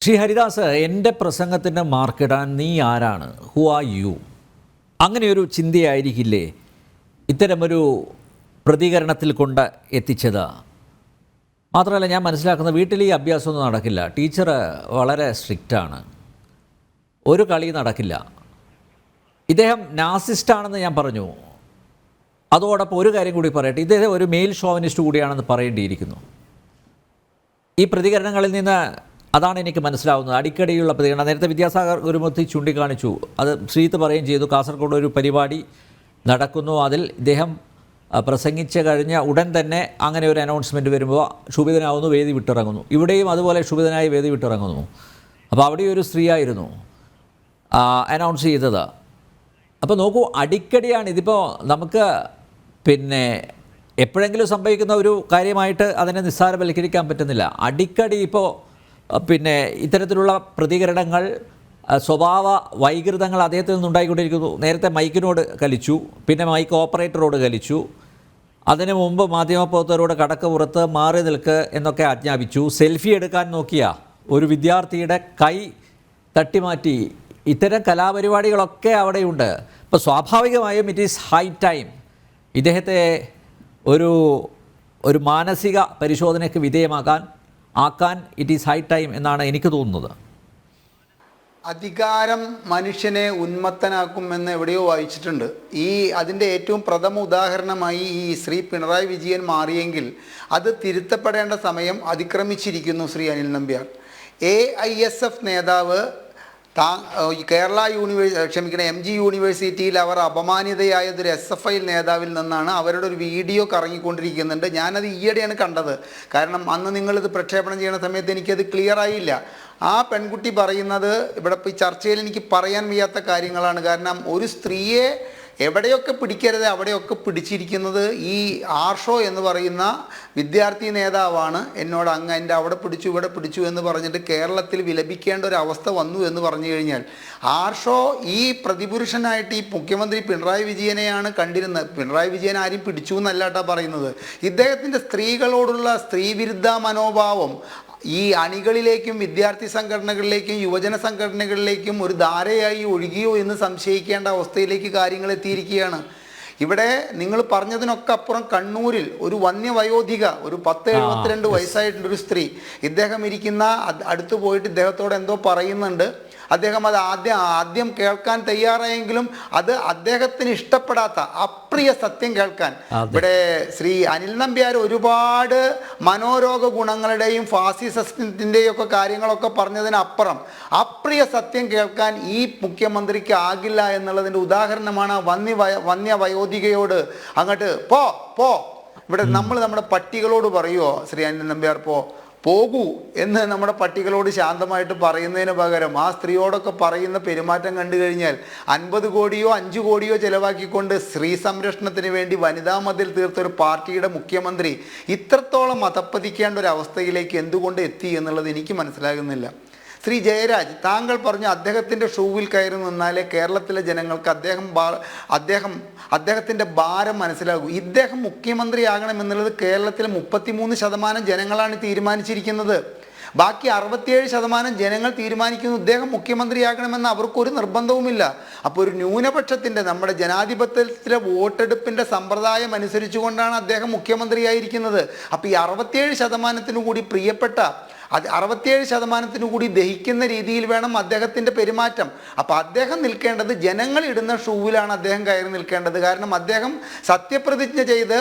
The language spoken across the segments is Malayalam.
ശ്രീ ഹരിദാസ്, എൻ്റെ പ്രസംഗത്തിൻ്റെ മാർക്കിടാൻ നീ ആരാണ്? Who are you? അങ്ങനെയൊരു ചിന്തയായിരിക്കില്ലേ ഇത്തരമൊരു പ്രതികരണത്തിൽ കൊണ്ട് എത്തിച്ചത്? മാത്രമല്ല, ഞാൻ മനസ്സിലാക്കുന്ന വീട്ടിൽ ഈ അഭ്യാസമൊന്നും നടക്കില്ല. ടീച്ചർ വളരെ സ്ട്രിക്റ്റാണ്, ഒരു കളി നടക്കില്ല. ഇദ്ദേഹം നാസിസ്റ്റാണെന്ന് ഞാൻ പറഞ്ഞു. അതോടൊപ്പം ഒരു കാര്യം കൂടി പറയട്ടെ, ഇദ്ദേഹം ഒരു മെയിൽ ഷോവനിസ്റ്റ് കൂടിയാണെന്ന് പറയേണ്ടിയിരിക്കുന്നു. ഈ പ്രതികരണങ്ങളിൽ നിന്ന് അതാണ് എനിക്ക് മനസ്സിലാവുന്നത്. അടിക്കടിയുള്ള പ്രതികരണം. നേരത്തെ വിദ്യാസാഗർ ഗുരുമൂർത്തി ചൂണ്ടിക്കാണിച്ചു, അത് ശ്രീത്ത് പറയുകയും ചെയ്തു. കാസർഗോഡ് ഒരു പരിപാടി നടക്കുന്നു, അതിൽ ഇദ്ദേഹം പ്രസംഗിച്ച് കഴിഞ്ഞ ഉടൻ തന്നെ അങ്ങനെ ഒരു അനൗൺസ്മെൻറ്റ് വരുമ്പോൾ ക്ഷുഭിതനാവുന്നു, വേദി വിട്ടിറങ്ങുന്നു. ഇവിടെയും അതുപോലെ ക്ഷുഭിതനായി വേദി വിട്ടിറങ്ങുന്നു. അപ്പോൾ അവിടെ ഒരു സ്ത്രീയായിരുന്നു അനൗൺസ് ചെയ്തത്. അപ്പോൾ നോക്കൂ, അടിക്കടിയാണ്. ഇതിപ്പോൾ നമുക്ക് എപ്പോഴെങ്കിലും സംഭവിക്കുന്ന ഒരു കാര്യമായിട്ട് അതിനെ നിസ്സാരവൽക്കരിക്കാൻ പറ്റുന്നില്ല. അടിക്കടി ഇപ്പോൾ ഇത്തരത്തിലുള്ള പ്രതികരണങ്ങൾ, സ്വഭാവ വൈകൃതങ്ങൾ അദ്ദേഹത്തിൽ നിന്നുണ്ടായിക്കൊണ്ടിരിക്കുന്നു. നേരത്തെ മൈക്കിനോട് കലിച്ചു, പിന്നെ മൈക്ക് ഓപ്പറേറ്ററോട് കലിച്ചു, അതിനു മുമ്പ് മാധ്യമപ്രവർത്തകരോട് കടക്ക് പുറത്ത് മാറി നിൽക്ക് എന്നൊക്കെ ആജ്ഞാപിച്ചു. സെൽഫി എടുക്കാൻ നോക്കിയ ഒരു വിദ്യാർത്ഥിയുടെ കൈ തട്ടിമാറ്റി. ഇത്തരം കലാപരിപാടികളൊക്കെ അവിടെയുണ്ട്. അപ്പോൾ സ്വാഭാവികമായും ഇറ്റ് ഈസ് ഹൈ ടൈം ഇദ്ദേഹത്തെ ഒരു മാനസിക പരിശോധനയ്ക്ക് വിധേയമാക്കാൻ ഇറ്റ് ഈസ് ഹൈ ടൈം എന്നാണ് എനിക്ക് തോന്നുന്നത്. അധികാരം മനുഷ്യനെ ഉന്മത്തനാക്കുമെന്ന് എവിടെയോ വായിച്ചിട്ടുണ്ട്. അതിൻ്റെ ഏറ്റവും പ്രഥമ ഉദാഹരണമായി ശ്രീ പിണറായി വിജയൻ മാറിയെങ്കിൽ അത് തിരുത്തപ്പെടേണ്ട സമയം അതിക്രമിച്ചിരിക്കുന്നു. ശ്രീ അനിൽ നമ്പ്യാർ AISF നേതാവ് കേരള MG യൂണിവേഴ്സിറ്റിയിൽ അവർ അപമാനിതയായതൊരു SFI നേതാവിൽ നിന്നാണ്. അവരുടെ ഒരു വീഡിയോ കറങ്ങിക്കൊണ്ടിരിക്കുന്നുണ്ട്. ഞാനത് ഈയിടെയാണ് കണ്ടത്. കാരണം അന്ന് നിങ്ങളിത് പ്രക്ഷേപണം ചെയ്യുന്ന സമയത്ത് എനിക്കത് ക്ലിയർ ആയില്ല. ആ പെൺകുട്ടി പറയുന്നത് ഇവിടെ ഈ ചർച്ചയിൽ എനിക്ക് പറയാൻ വയ്യാത്ത കാര്യങ്ങളാണ്. കാരണം ഒരു സ്ത്രീയെ എവിടെയൊക്കെ പിടിക്കരുത് അവിടെയൊക്കെ പിടിച്ചിരിക്കുന്നത് ഈ ആർഷോ എന്ന് പറയുന്ന വിദ്യാർത്ഥി നേതാവാണ്. എന്നോട് എൻ്റെ അവിടെ പിടിച്ചു ഇവിടെ പിടിച്ചു എന്ന് പറഞ്ഞിട്ട് കേരളത്തിൽ വിലപിക്കേണ്ട ഒരു അവസ്ഥ വന്നു എന്ന് പറഞ്ഞു കഴിഞ്ഞാൽ, ആർഷോ ഈ പ്രതിപുരുഷനായിട്ട് ഈ മുഖ്യമന്ത്രി പിണറായി വിജയനെയാണ് കണ്ടിരുന്നത്. പിണറായി വിജയൻ ആരും പിടിച്ചു എന്നല്ല കേട്ടോ പറയുന്നത്. ഇദ്ദേഹത്തിൻ്റെ സ്ത്രീകളോടുള്ള സ്ത്രീവിരുദ്ധ മനോഭാവം ഈ അണികളിലേക്കും വിദ്യാർത്ഥി സംഘടനകളിലേക്കും യുവജന സംഘടനകളിലേക്കും ഒരു ധാരയായി ഒഴുകിയോ എന്ന് സംശയിക്കേണ്ട അവസ്ഥയിലേക്ക് കാര്യങ്ങൾ എത്തിയിരിക്കുകയാണ്. ഇവിടെ നിങ്ങൾ പറഞ്ഞതിനൊക്കെ അപ്പുറം കണ്ണൂരിൽ ഒരു വന്യവയോധിക, ഒരു 10-72 വയസ്സായിട്ടുള്ളൊരു സ്ത്രീ, ഇദ്ദേഹം ഇരിക്കുന്ന അടുത്ത് പോയിട്ട് ഇദ്ദേഹത്തോട് എന്തോ പറയുന്നുണ്ട്. അദ്ദേഹം അത് ആദ്യം കേൾക്കാൻ തയ്യാറായെങ്കിലും അത് അദ്ദേഹത്തിന് ഇഷ്ടപ്പെടാത്ത അപ്രിയ സത്യം കേൾക്കാൻ ഇവിടെ ശ്രീ അനിൽ നമ്പ്യാർ ഒരുപാട് മനോരോഗ ഗുണങ്ങളുടെയും ഫാസിസത്തിൻ്റെയും ഒക്കെ കാര്യങ്ങളൊക്കെ പറഞ്ഞതിനപ്പുറം അപ്രിയ സത്യം കേൾക്കാൻ ഈ മുഖ്യമന്ത്രിക്ക് ആകില്ല എന്നുള്ളതിൻ്റെ ഉദാഹരണമാണ് വന്യവയോധികയോട് അങ്ങോട്ട് പോ ഇവിടെ നമ്മുടെ പട്ടികളോട് പറയുമോ ശ്രീ അനിൽ നമ്പ്യാർ പോകൂ എന്ന് നമ്മുടെ പട്ടികളോട് ശാന്തമായിട്ട് പറയുന്നതിന് പകരം ആ സ്ത്രീയോടൊക്കെ പറയുന്ന പെരുമാറ്റം കണ്ടു കഴിഞ്ഞാൽ 50 കോടിയോ 5 കോടിയോ ചിലവാക്കിക്കൊണ്ട് സ്ത്രീ സംരക്ഷണത്തിന് വേണ്ടി വനിതാ മതിൽ തീർത്തൊരു പാർട്ടിയുടെ മുഖ്യമന്ത്രി ഇത്രത്തോളം അധപ്പതിക്കേണ്ട ഒരു അവസ്ഥയിലേക്ക് എന്തുകൊണ്ട് എത്തി എന്നുള്ളത് എനിക്ക് മനസ്സിലാകുന്നില്ല. ശ്രീ ജയരാജ്, താങ്കൾ പറഞ്ഞു അദ്ദേഹത്തിൻ്റെ ഷൂവിൽ കയറി നിന്നാലേ കേരളത്തിലെ ജനങ്ങൾക്ക് അദ്ദേഹത്തിൻ്റെ ഭാരം മനസ്സിലാകൂ. ഇദ്ദേഹം മുഖ്യമന്ത്രിയാകണമെന്നുള്ളത് കേരളത്തിലെ 33% ജനങ്ങളാണ് തീരുമാനിച്ചിരിക്കുന്നത്. ബാക്കി 67% ജനങ്ങൾ തീരുമാനിക്കുന്നു ഇദ്ദേഹം മുഖ്യമന്ത്രിയാകണമെന്ന് അവർക്കൊരു നിർബന്ധവുമില്ല. അപ്പോൾ ഒരു ന്യൂനപക്ഷത്തിൻ്റെ, നമ്മുടെ ജനാധിപത്യത്തിലെ വോട്ടെടുപ്പിൻ്റെ സമ്പ്രദായം അനുസരിച്ചുകൊണ്ടാണ് അദ്ദേഹം മുഖ്യമന്ത്രിയായിരിക്കുന്നത്. അപ്പോൾ ഈ 67% കൂടി പ്രിയപ്പെട്ട 67% കൂടി ദഹിക്കുന്ന രീതിയിൽ വേണം അദ്ദേഹത്തിൻ്റെ പെരുമാറ്റം. അപ്പോൾ അദ്ദേഹം നിൽക്കേണ്ടത് ജനങ്ങൾ ഇടുന്ന ഷൂവിലാണ് അദ്ദേഹം കയറി നിൽക്കേണ്ടത്. കാരണം അദ്ദേഹം സത്യപ്രതിജ്ഞ ചെയ്ത്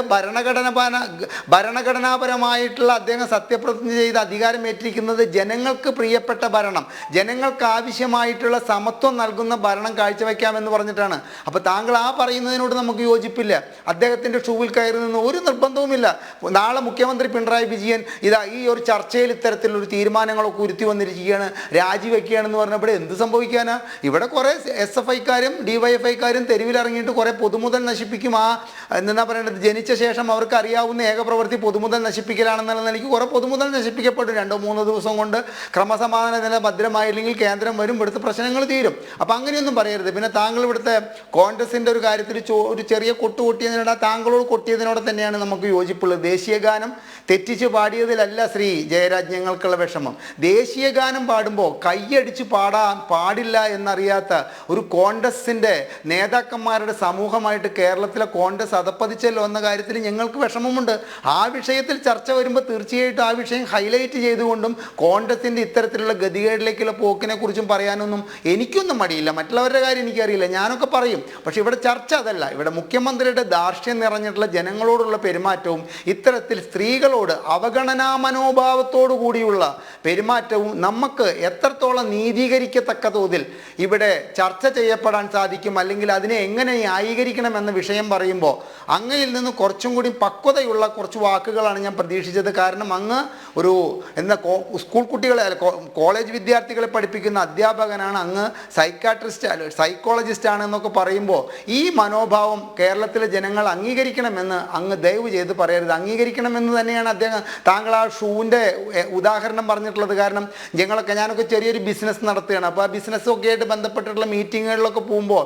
ഭരണഘടനാപരമായിട്ടുള്ള അദ്ദേഹം സത്യപ്രതിജ്ഞ ചെയ്ത് അധികാരമേറ്റിരിക്കുന്നത് ജനങ്ങൾക്ക് പ്രിയപ്പെട്ട ഭരണം, ജനങ്ങൾക്ക് ആവശ്യമായിട്ടുള്ള സമത്വം നൽകുന്ന ഭരണം കാഴ്ചവെക്കാമെന്ന് പറഞ്ഞിട്ടാണ്. അപ്പോൾ താങ്കൾ പറയുന്നതിനോട് നമുക്ക് യോജിപ്പില്ല. അദ്ദേഹത്തിൻ്റെ ഷൂവിൽ കയറി നിന്ന് ഒരു നിർബന്ധവുമില്ല. നാളെ മുഖ്യമന്ത്രി പിണറായി വിജയൻ ഈ ഒരു ചർച്ചയിൽ ഇത്തരത്തിൽ ഒരു തീരുമാനങ്ങളൊക്കെ ഉരുത്തി വന്നിരിക്കുകയാണ്, രാജിവെക്കുകയാണെന്ന് പറഞ്ഞപ്പോൾ എന്ത് സംഭവിക്കാനാ? ഇവിടെ കുറേ SFIക്കാരും DYFIക്കാരും തെരുവിലിറങ്ങിയിട്ട് കുറേ പൊതുമുതൽ നശിപ്പിക്കും. എന്താ പറയേണ്ടത്, ജനിച്ച ശേഷം അവർക്ക് അറിയാവുന്ന ഏക പ്രവൃത്തി പൊതുമുതൽ നശിപ്പിക്കലാണെന്നുള്ള നിലയ്ക്ക് കുറേ പൊതുമുതൽ നശിപ്പിക്കപ്പെടും. 2-3 ദിവസം കൊണ്ട് ക്രമസമാധാന നില ഭദ്രമായില്ലെങ്കിൽ കേന്ദ്രം വരും, ഇവിടുത്തെ പ്രശ്നങ്ങൾ തീരും. അപ്പം അങ്ങനെയൊന്നും പറയരുത്. പിന്നെ താങ്കൾ ഇവിടുത്തെ കോൺഗ്രസിൻ്റെ ഒരു കാര്യത്തിൽ ഒരു ചെറിയ കൊട്ടിയതിനോട് താങ്കളോട് കൊട്ടിയതിനോട് തന്നെയാണ് നമുക്ക് യോജിപ്പുള്ളത്. ദേശീയ ഗാനം തെറ്റിച്ച് പാടിയതിലല്ല ശ്രീ ജയരാജ് ഞങ്ങൾ ഞങ്ങൾക്കുള്ള വിഷമം. ദേശീയ ഗാനം പാടുമ്പോൾ കൈയടിച്ച് പാടാൻ പാടില്ല എന്നറിയാത്ത ഒരു കോൺഗ്രസിൻ്റെ നേതാക്കന്മാരുടെ സമൂഹമായിട്ട് കേരളത്തിലെ കോൺഗ്രസ് അധപ്പതിച്ചല്ലോ എന്ന കാര്യത്തിൽ ഞങ്ങൾക്ക് വിഷമമുണ്ട്. ആ വിഷയത്തിൽ ചർച്ച വരുമ്പോൾ തീർച്ചയായിട്ടും ആ വിഷയം ഹൈലൈറ്റ് ചെയ്തുകൊണ്ടും കോൺഗ്രസിൻ്റെ ഇത്തരത്തിലുള്ള ഗതികേടിലേക്കുള്ള പോക്കിനെ കുറിച്ചും പറയാനൊന്നും എനിക്കൊന്നും മടിയില്ല. മറ്റുള്ളവരുടെ കാര്യം എനിക്കറിയില്ല, ഞാനൊക്കെ പറയും. പക്ഷെ ഇവിടെ ചർച്ച അതല്ല. ഇവിടെ മുഖ്യമന്ത്രിയുടെ ധാർഷ്ട്യം നിറഞ്ഞിട്ടുള്ള ജനങ്ങളോടുള്ള പെരുമാറ്റവും ഇത്തരത്തിൽ സ്ത്രീകളോട് അവഗണനാ മനോഭാവത്തോടു കൂടിയുള്ള പെരുമാറ്റവും നമുക്ക് എത്രത്തോളം നീതീകരിക്കത്തക്ക തോതിൽ ഇവിടെ ചർച്ച ചെയ്യപ്പെടാൻ സാധിക്കും, അല്ലെങ്കിൽ അതിനെ എങ്ങനെ ന്യായീകരിക്കണം എന്ന വിഷയം പറയുമ്പോൾ അങ്ങയിൽ നിന്ന് കുറച്ചും കൂടി പക്വതയുള്ള കുറച്ച് വാക്കുകളാണ് ഞാൻ പ്രതീക്ഷിച്ചത്. കാരണം അങ്ങ് ഒരു സ്കൂൾ കുട്ടികളെ കോളേജ് വിദ്യാർത്ഥികളെ പഠിപ്പിക്കുന്ന അധ്യാപകനാണ്, അങ്ങ് സൈക്കോളജിസ്റ്റ് ആണ് എന്നൊക്കെ പറയുമ്പോൾ ഈ മനോഭാവം കേരളത്തിലെ ജനങ്ങൾ അംഗീകരിക്കണമെന്ന് അങ്ങ് ദയവ് ചെയ്ത് പറയരുത്. അംഗീകരിക്കണമെന്ന് തന്നെയാണ് താങ്കൾ ആ ഷൂവിൻ്റെ ഉദാഹരണം പറഞ്ഞിട്ടുള്ളത്. കാരണം ഞാനൊക്കെ ചെറിയൊരു ബിസിനസ് നടത്തുകയാണ്. അപ്പോൾ ആ ബിസിനസ്സൊക്കെ ആയിട്ട് ബന്ധപ്പെട്ടിട്ടുള്ള മീറ്റിങ്ങുകളിലൊക്കെ പോകുമ്പോൾ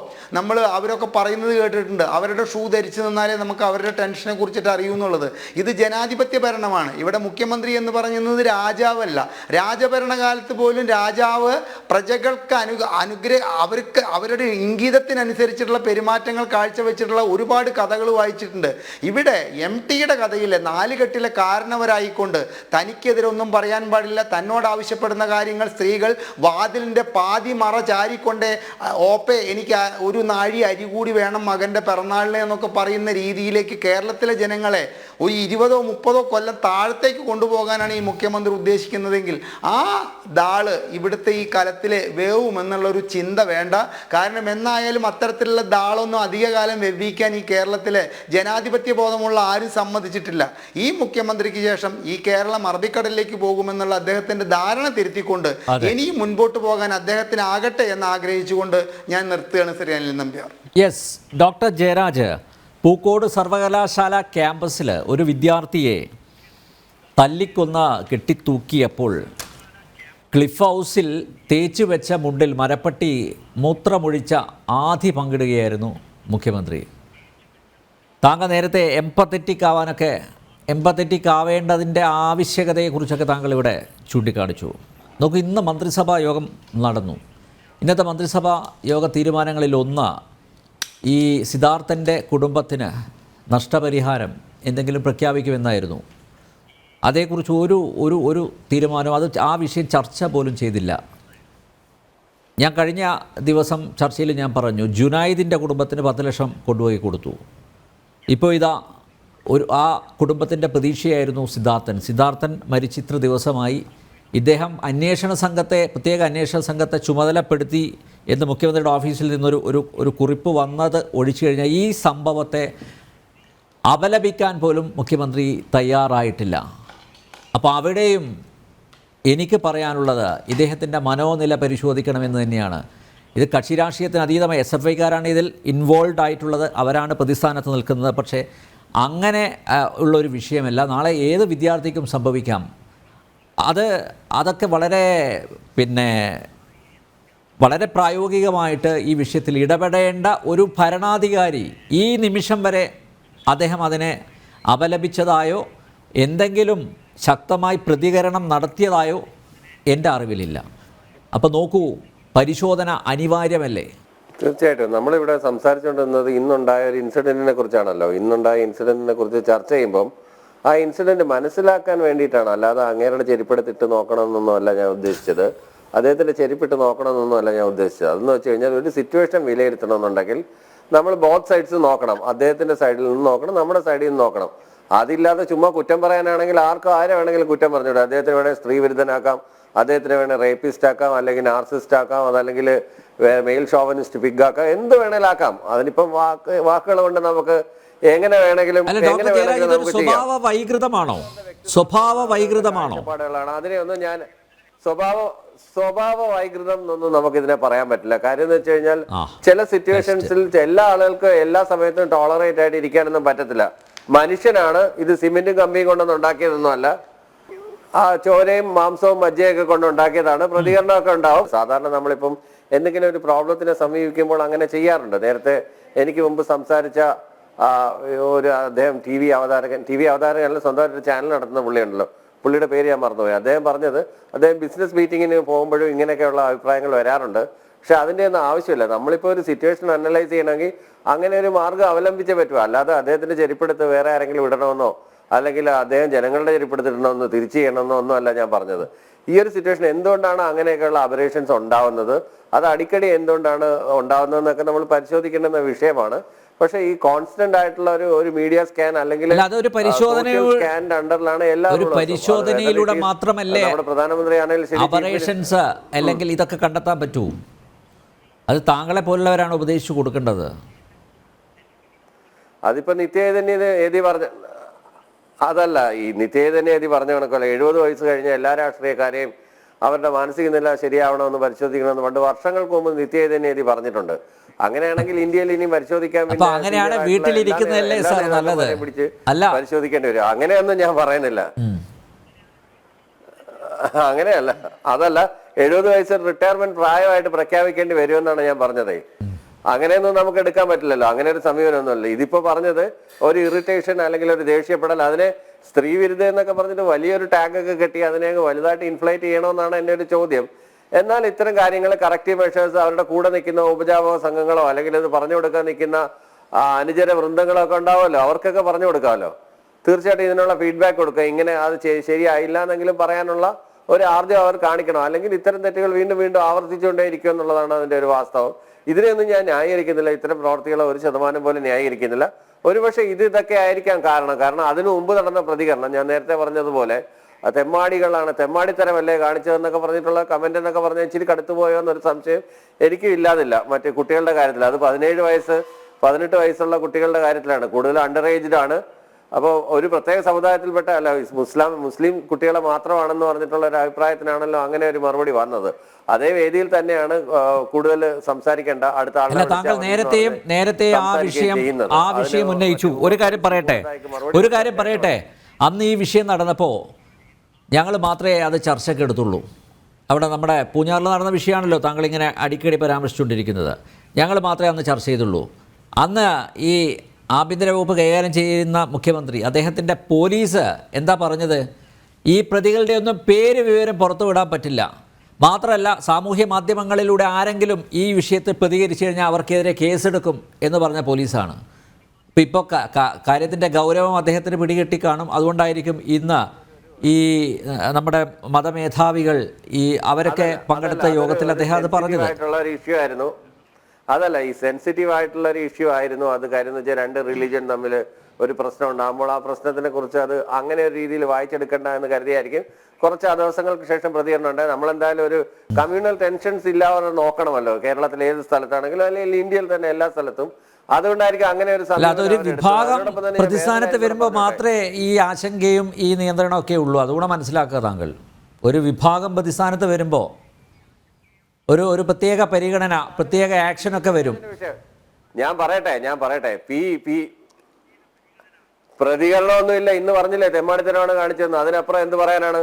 അവരൊക്കെ പറയുന്നത് കേട്ടിട്ടുണ്ട്, അവരുടെ ഷൂ ധരിച്ചു നിന്നാലേ നമുക്ക് അവരുടെ ടെൻഷനെ കുറിച്ചിട്ട് അറിയൂ എന്നുള്ളത്. ഇത് ജനാധിപത്യ ഭരണമാണ്. ഇവിടെ മുഖ്യമന്ത്രി എന്ന് പറയുന്നത് രാജാവല്ല. രാജഭരണകാലത്ത് പോലും രാജാവ് പ്രജകൾക്ക് അവർക്ക് അവരുടെ ഇംഗിതത്തിനനുസരിച്ചിട്ടുള്ള പെരുമാറ്റങ്ങൾ കാഴ്ചവെച്ചിട്ടുള്ള ഒരുപാട് കഥകൾ വായിച്ചിട്ടുണ്ട്. ഇവിടെ MTയുടെ കഥയിലെ നാലുകെട്ടിലെ കാരണവരായിക്കൊണ്ട് തനിക്കെതിരെ ഒന്നും പറയാൻ പാടില്ല, തന്നോട് ആവശ്യപ്പെടുന്ന കാര്യങ്ങൾ സ്ത്രീകൾ വാതിലിൻ്റെ പാതി മറ ചാരിക്കൊണ്ടേ എനിക്ക് ഒരു നാഴി അരി കൂടി വേണം മകൻ്റെ പിറന്നാളിന് എന്നൊക്കെ പറയുന്ന രീതിയിലേക്ക് കേരളത്തിലെ ജനങ്ങളെ ഒരു 20-30 കൊല്ലം താഴത്തേക്ക് കൊണ്ടുപോകാനാണ് ഈ മുഖ്യമന്ത്രി ഉദ്ദേശിക്കുന്നതെങ്കിൽ ആ ദാള് ഇവിടുത്തെ ഈ കലത്തിലെ വേവുമെന്നുള്ളൊരു ചിന്ത വേണ്ട. കാരണം എന്നായാലും അത്തരത്തിലുള്ള ദാളൊന്നും അധികകാലം വെവ്വിക്കാൻ ഈ കേരളത്തിലെ ജനാധിപത്യ ബോധമുള്ള ആരും സമ്മതിച്ചിട്ടില്ല. ഈ മുഖ്യമന്ത്രിക്ക് ശേഷം ഈ കേരളം അറബിക്കടലിലേക്ക് പോകുമെന്നുള്ള അദ്ദേഹത്തിൻ്റെ ധാരണ തിരുത്തിക്കൊണ്ട് ഇനിയും മുൻപോട്ട് പോകാൻ അദ്ദേഹത്തിന് ആകട്ടെ എന്ന് ആഗ്രഹിച്ചുകൊണ്ട് ഞാൻ നിർത്തുകയാണ്. ശ്രീ അനിൽ നമ്പ്യാർ. യെസ്, ഡോക്ടർ ജയരാജ്, പൂക്കോട് സർവകലാശാല ക്യാമ്പസിൽ ഒരു വിദ്യാർത്ഥിയെ തല്ലിക്കൊന്ന് കെട്ടിത്തൂക്കിയപ്പോൾ ക്ലിഫ് ഹൗസിൽ തേച്ചു വെച്ച മുണ്ടിൽ മരപ്പട്ടി മൂത്രമൊഴിച്ച ആധി പങ്കിടുകയായിരുന്നു മുഖ്യമന്ത്രി. താങ്കൾ നേരത്തെ എംപത്തറ്റിക് ആവേണ്ടതിൻ്റെ ആവശ്യകതയെക്കുറിച്ചൊക്കെ താങ്കൾ ഇവിടെ ചൂണ്ടിക്കാണിച്ചു. നോക്കൂ, ഇന്ന് മന്ത്രിസഭാ യോഗം നടന്നു. ഇന്നത്തെ മന്ത്രിസഭാ യോഗ തീരുമാനങ്ങളിലൊന്ന് ഈ സിദ്ധാർത്ഥൻ്റെ കുടുംബത്തിന് നഷ്ടപരിഹാരം എന്തെങ്കിലും പ്രഖ്യാപിക്കുമെന്നായിരുന്നു. അതേക്കുറിച്ച് ഒരു തീരുമാനം, ആ വിഷയം ചർച്ച പോലും ചെയ്തില്ല. ഞാൻ കഴിഞ്ഞ ദിവസം ചർച്ചയിൽ ഞാൻ പറഞ്ഞു, ജുനൈദിൻ്റെ കുടുംബത്തിന് 10 ലക്ഷം കൊണ്ടുപോയി കൊടുത്തു. ഇപ്പോൾ ഇതാ ആ കുടുംബത്തിൻ്റെ പ്രതീക്ഷയായിരുന്നു സിദ്ധാർത്ഥൻ മരിച്ചിത്ര ദിവസമായി. ഇദ്ദേഹം പ്രത്യേക അന്വേഷണ സംഘത്തെ ചുമതലപ്പെടുത്തി എന്ന് മുഖ്യമന്ത്രിയുടെ ഓഫീസിൽ നിന്നൊരു ഒരു കുറിപ്പ് വന്നത് ഒഴിച്ചു കഴിഞ്ഞാൽ ഈ സംഭവത്തെ അപലപിക്കാൻ പോലും മുഖ്യമന്ത്രി തയ്യാറായിട്ടില്ല. അപ്പോൾ അവിടെയും എനിക്ക് പറയാനുള്ളത് ഇദ്ദേഹത്തിൻ്റെ മനോനില പരിശോധിക്കണമെന്ന് തന്നെയാണ്. ഇത് കക്ഷി രാഷ്ട്രീയത്തിന് അതീതമായി SFIക്കാരാണ് ഇതിൽ ഇൻവോൾവ് ആയിട്ടുള്ളത്, അവരാണ് പ്രതിസ്ഥാനത്ത് നിൽക്കുന്നത്. പക്ഷേ അങ്ങനെ ഉള്ളൊരു വിഷയമല്ല, നാളെ ഏത് വിദ്യാർത്ഥിക്കും സംഭവിക്കാം. അതൊക്കെ വളരെ പ്രായോഗികമായിട്ട് ഈ വിഷയത്തിൽ ഇടപെടേണ്ട ഒരു ഭരണാധികാരി ഈ നിമിഷം വരെ അദ്ദേഹം അതിനെ അപലപിച്ചതായോ എന്തെങ്കിലും ശക്തമായി പ്രതികരണം നടത്തിയതായോ എൻ്റെ അറിവിലില്ല. അപ്പോൾ നോക്കൂ, പരിശോധന അനിവാര്യമല്ലേ? തീർച്ചയായിട്ടും നമ്മളിവിടെ സംസാരിച്ചുകൊണ്ടിരുന്നത് ഇന്നുണ്ടായ ഒരു ഇൻസിഡൻറ്റിനെ കുറിച്ചാണല്ലോ. ഇന്നുണ്ടായ ഇൻസിഡൻറ്റിനെ കുറിച്ച് ചർച്ച ചെയ്യുമ്പം ആ ഇൻസിഡൻറ്റ് മനസ്സിലാക്കാൻ വേണ്ടിയിട്ടാണ്, അല്ലാതെ അങ്ങേരുടെ ചെരുപ്പെടുത്തിട്ട് നോക്കണമെന്നൊന്നും അല്ല ഞാൻ ഉദ്ദേശിച്ചത്, അദ്ദേഹത്തിൻ്റെ ചെരുപ്പിട്ട് നോക്കണമെന്നൊന്നും അല്ല ഞാൻ ഉദ്ദേശിച്ചത്. അതെന്ന് വെച്ച് കഴിഞ്ഞാൽ ഒരു സിറ്റുവേഷൻ വിലയിരുത്തണമെന്നുണ്ടെങ്കിൽ നമ്മൾ ബോത്ത് സൈഡ്സ് നോക്കണം. അദ്ദേഹത്തിൻ്റെ സൈഡിൽ നിന്ന് നോക്കണം, നമ്മുടെ സൈഡിൽ നിന്ന് നോക്കണം. അതില്ലാതെ ചുമ്മാ കുറ്റം പറയാനാണെങ്കിൽ ആരെ വേണമെങ്കിലും കുറ്റം പറഞ്ഞുവിടാം. അദ്ദേഹത്തിന് വേണമെങ്കിൽ സ്ത്രീ വിരുദ്ധനാക്കാം, അദ്ദേഹത്തിന് വേണേൽ റേപ്പിസ്റ്റ് ആക്കാം, അല്ലെങ്കിൽ നാർസിസ്റ്റ് ആക്കാം, അതല്ലെങ്കിൽ മെയിൽ ഷോവനിസ്റ്റ് പിഗ് ആക്കാം, എന്ത് വേണേലും ആക്കാം. അതിനിപ്പം വാക്കുകൾ കൊണ്ട് നമുക്ക് എങ്ങനെ വേണമെങ്കിലും സ്വഭാവ വൈകൃതമാണോ? അതിനെയൊന്നും ഞാൻ സ്വഭാവ വൈകൃതം എന്നൊന്നും നമുക്കിതിനെ പറയാൻ പറ്റില്ല. കാര്യം എന്ന് വെച്ച് കഴിഞ്ഞാൽ ചില സിറ്റുവേഷൻസിൽ എല്ലാ ആളുകൾക്ക് എല്ലാ സമയത്തും ടോളറേറ്റ് ആയിട്ട് ഇരിക്കാനൊന്നും പറ്റത്തില്ല. മനുഷ്യനാണ്, ഇത് സിമെന്റും കമ്പിയും കൊണ്ടൊന്നും ഉണ്ടാക്കിയതൊന്നും അല്ല. ആ ചോരയും മാംസവും മജ്ജയൊക്കെ കൊണ്ടുണ്ടാക്കിയതാണ്. പ്രതികരണമൊക്കെ ഉണ്ടാവും. സാധാരണ നമ്മളിപ്പം എന്തെങ്കിലും ഒരു പ്രോബ്ലത്തിനെ സമീപിക്കുമ്പോൾ അങ്ങനെ ചെയ്യാറുണ്ട്. നേരത്തെ എനിക്ക് മുമ്പ് സംസാരിച്ച അദ്ദേഹം ടി വി അവതാരകൻ സ്വന്തമായിട്ട് ചാനൽ നടത്തുന്ന പുള്ളിയുണ്ടല്ലോ, പുള്ളിയുടെ പേര് ഞാൻ മറന്നുപോയി. അദ്ദേഹം പറഞ്ഞത് അദ്ദേഹം ബിസിനസ് മീറ്റിങ്ങിന് പോകുമ്പോഴും ഇങ്ങനെയൊക്കെയുള്ള അഭിപ്രായങ്ങൾ വരാറുണ്ട്. പക്ഷെ അതിൻ്റെ ഒന്നും ആവശ്യമില്ല. നമ്മളിപ്പോൾ ഒരു സിറ്റുവേഷൻ അനലൈസ് ചെയ്യണമെങ്കിൽ അങ്ങനെ ഒരു മാർഗ്ഗം അവലംബിച്ചേ പറ്റുമോ. അല്ലാതെ അദ്ദേഹത്തിന്റെ ചെരുപ്പെടുത്ത് വേറെ ആരെങ്കിലും ഇടണമെന്നോ അല്ലെങ്കിൽ അദ്ദേഹം ജനങ്ങളുടെ ചെരുപ്പെടുത്തിടണമെന്നോ തിരിച്ചു ചെയ്യണമെന്നോ ഒന്നും അല്ല ഞാൻ പറഞ്ഞത്. ഈ ഒരു സിറ്റുവേഷൻ എന്തുകൊണ്ടാണ് അങ്ങനെയൊക്കെയുള്ള അബറേഷൻസ് ഉണ്ടാവുന്നത്, അത് അടിക്കടി എന്തുകൊണ്ടാണ് ഉണ്ടാവുന്നതെന്നൊക്കെ നമ്മൾ പരിശോധിക്കേണ്ടുന്ന വിഷയമാണ്. പക്ഷെ ഈ കോൺസ്റ്റന്റ് ആയിട്ടുള്ള ഒരു മീഡിയ സ്കാൻ അല്ലെങ്കിൽ സ്കാനിന്റെ അണ്ടറിലാണ് എല്ലാ പരിശോധനയിലൂടെ മാത്രമല്ലേ നമ്മുടെ പ്രധാനമന്ത്രി ആണെങ്കിലും അബറേഷൻസ് അല്ലെങ്കിൽ ഇതൊക്കെ കണ്ടെത്താൻ പറ്റൂ. അത് താങ്കളെ പോലുള്ളവരാണ് ഉപദേശിച്ചു കൊടുക്കേണ്ടത്. അതിപ്പോ നിത്യചൈതന്യ പറഞ്ഞ അതല്ല, ഈ നിത്യചൈതന്യ പറഞ്ഞ കണക്കല്ല. 70 വയസ്സ് കഴിഞ്ഞ എല്ലാ രാഷ്ട്രീയക്കാരെയും അവരുടെ മാനസിക നില ശരിയാവണമെന്ന് പരിശോധിക്കണമെന്ന് പണ്ട് വർഷങ്ങൾക്ക് മുമ്പ് നിത്യചൈതന്യ പറഞ്ഞിട്ടുണ്ട്. അങ്ങനെയാണെങ്കിൽ ഇന്ത്യയിൽ ഇനി പരിശോധിക്കാൻ പരിശോധിക്കേണ്ടി വരും. അങ്ങനെയൊന്നും ഞാൻ പറയുന്നില്ല. അങ്ങനെയല്ല, അതല്ല 70 വയസ്സ് റിട്ടയർമെന്റ് പ്രായമായിട്ട് പ്രഖ്യാപിക്കേണ്ടി വരുമെന്നാണ് ഞാൻ പറഞ്ഞത്. അങ്ങനെയൊന്നും നമുക്ക് എടുക്കാൻ പറ്റില്ലല്ലോ. അങ്ങനെ ഒരു സമീപനമൊന്നുമല്ല. ഇതിപ്പോ പറഞ്ഞത് ഒരു ഇറിറ്റേഷൻ അല്ലെങ്കിൽ ഒരു ദേഷ്യപ്പെടൽ, അതിനെ സ്ത്രീ വിരുദ്ധ എന്നൊക്കെ പറഞ്ഞിട്ട് വലിയൊരു ടാഗൊക്കെ കെട്ടി അതിനെ വലുതായിട്ട് ഇൻഫ്ലേറ്റ് ചെയ്യണമെന്നാണ് എൻ്റെ ഒരു ചോദ്യം. എന്നാൽ ഇത്തരം കാര്യങ്ങൾ കറക്റ്റീവ് മെഷേഴ്സ് അവരുടെ കൂടെ നിൽക്കുന്ന ഉപജാപക സംഘങ്ങളോ അല്ലെങ്കിൽ ഇത് പറഞ്ഞു കൊടുക്കാൻ നിൽക്കുന്ന അനുചര വൃന്ദങ്ങളോ ഒക്കെ ഉണ്ടാവുമല്ലോ, അവർക്കൊക്കെ പറഞ്ഞു കൊടുക്കാമല്ലോ. തീർച്ചയായിട്ടും ഇതിനുള്ള ഫീഡ്ബാക്ക് കൊടുക്കുക. ഇങ്ങനെ അത് ശരിയായില്ല എന്നെങ്കിലും പറയാനുള്ള ഒരു ആർജവം അവർ കാണിക്കണം. അല്ലെങ്കിൽ ഇത്തരം തെറ്റുകൾ വീണ്ടും വീണ്ടും ആവർത്തിച്ചുകൊണ്ടേ ഇരിക്കും എന്നുള്ളതാണ് അതിന്റെ ഒരു വാസ്തവം. ഇതിനെയൊന്നും ഞാൻ ന്യായീകരിക്കുന്നില്ല. ഇത്തരം പ്രവർത്തികളെ 1% പോലും ന്യായീകരിക്കുന്നില്ല. ഒരുപക്ഷെ ഇതൊക്കെ ആയിരിക്കാം കാരണം അതിനു മുമ്പ് നടന്ന പ്രതികരണം ഞാൻ നേരത്തെ പറഞ്ഞതുപോലെ തെമ്മാടികളാണ്, തെമ്മാടിത്തരമല്ലേ കാണിച്ചതെന്നൊക്കെ പറഞ്ഞിട്ടുള്ള കമന്റ് എന്നൊക്കെ പറഞ്ഞാൽ ഇച്ചിരി കടുത്തുപോയോ എന്നൊരു സംശയം എനിക്കും ഇല്ലാതില്ല. മറ്റേ കുട്ടികളുടെ കാര്യത്തിൽ അത് 17 വയസ്സ് 18 വയസ്സുള്ള കുട്ടികളുടെ കാര്യത്തിലാണ്, കൂടുതൽ അണ്ടർ ഏജ്ഡ് ആണ്. അപ്പോൾ ഒരു പ്രത്യേക സമുദായത്തിൽപ്പെട്ട അല്ല മുസ്ലിം കുട്ടികളെ മാത്രമാണെന്ന് പറഞ്ഞിട്ടുള്ള ഒരു അഭിപ്രായത്തിനാണല്ലോ അങ്ങനെ ഒരു മറുപടി വന്നത്. അതേ വേദിയിൽ തന്നെയാണ് കൂടുതൽ സംസാരിക്കേണ്ട അടുത്ത ആളുകൾ. താങ്കൾ നേരത്തെ ആ വിഷയം ഉന്നയിച്ചു. ഒരു കാര്യം പറയട്ടെ, അന്ന് ഈ വിഷയം നടന്നപ്പോൾ ഞങ്ങൾ മാത്രമേ അത് ചർച്ചയ്ക്ക് എടുത്തുള്ളൂ. അവിടെ നമ്മുടെ പൂഞ്ഞാറിൽ നടന്ന വിഷയമാണല്ലോ താങ്കൾ ഇങ്ങനെ അടിക്കടി പരാമർശിച്ചുകൊണ്ടിരിക്കുന്നത്. ഞങ്ങൾ മാത്രമേ അന്ന് ചർച്ച ചെയ്തുള്ളൂ. അന്ന് ഈ ആഭ്യന്തര വകുപ്പ് കൈകാര്യം ചെയ്യുന്ന മുഖ്യമന്ത്രി അദ്ദേഹത്തിൻ്റെ പോലീസ് എന്താ പറഞ്ഞത്? ഈ പ്രതികളുടെ ഒന്നും പേര് വിവരം പുറത്തുവിടാൻ പറ്റില്ല. മാത്രമല്ല സാമൂഹ്യ മാധ്യമങ്ങളിലൂടെ ആരെങ്കിലും ഈ വിഷയത്തിൽ പ്രതികരിച്ചു കഴിഞ്ഞാൽ അവർക്കെതിരെ കേസെടുക്കും എന്ന് പറഞ്ഞ പോലീസാണ്. ഇപ്പോൾ കാര്യത്തിൻ്റെ ഗൗരവം അദ്ദേഹത്തിന് പിടികെട്ടി കാണും. അതുകൊണ്ടായിരിക്കും ഇന്ന് ഈ നമ്മുടെ മതമേധാവികൾ അവരൊക്കെ പങ്കെടുത്ത യോഗത്തിൽ അദ്ദേഹം അത് പറഞ്ഞത്. അതല്ല, ഈ സെൻസിറ്റീവ് ആയിട്ടുള്ള ഒരു ഇഷ്യൂ ആയിരുന്നു അത്. കാര്യം എന്ന് വെച്ചാൽ 2 റിലീജിയൻ തമ്മിൽ ഒരു പ്രശ്നം ഉണ്ടാകുമ്പോൾ ആ പ്രശ്നത്തിനെ കുറിച്ച് അത് അങ്ങനെ ഒരു രീതിയിൽ വായിച്ചെടുക്കണ്ട എന്ന് കരുതിയായിരിക്കും കുറച്ച് ദിവസങ്ങൾക്ക് ശേഷം പ്രതികരണം ഉണ്ടായത്. നമ്മളെന്തായാലും ഒരു കമ്മ്യൂണൽ ടെൻഷൻസ് ഇല്ലാതെ നോക്കണമല്ലോ, കേരളത്തിലെ ഏത് സ്ഥലത്താണെങ്കിലും അല്ലെങ്കിൽ ഇന്ത്യയിൽ തന്നെ എല്ലാ സ്ഥലത്തും. അതുകൊണ്ടായിരിക്കും അങ്ങനെ ഒരു അതൊരു വിഭാഗം പ്രതിസ്ഥാനത്ത് വരുമ്പോൾ മാത്രമേ ഈ ആശങ്കയും ഈ നിയന്ത്രണമൊക്കെ ഉള്ളൂ. അതുകൂടെ മനസ്സിലാക്കുക താങ്കൾ. ഒരു വിഭാഗം പ്രതിസ്ഥാനത്ത് വരുമ്പോൾ ഒരു പ്രത്യേക പരിഗണന, പ്രത്യേക ആക്ഷനൊക്കെ വരും. ഞാൻ പറയട്ടെ പ്രതികരണമൊന്നുമില്ല. ഇന്ന് പറഞ്ഞില്ലേ തെമ്മാടിത്തരമാണ് കാണിച്ചതെന്ന്, അതിനപ്പുറം എന്ത് പറയാനാണ്?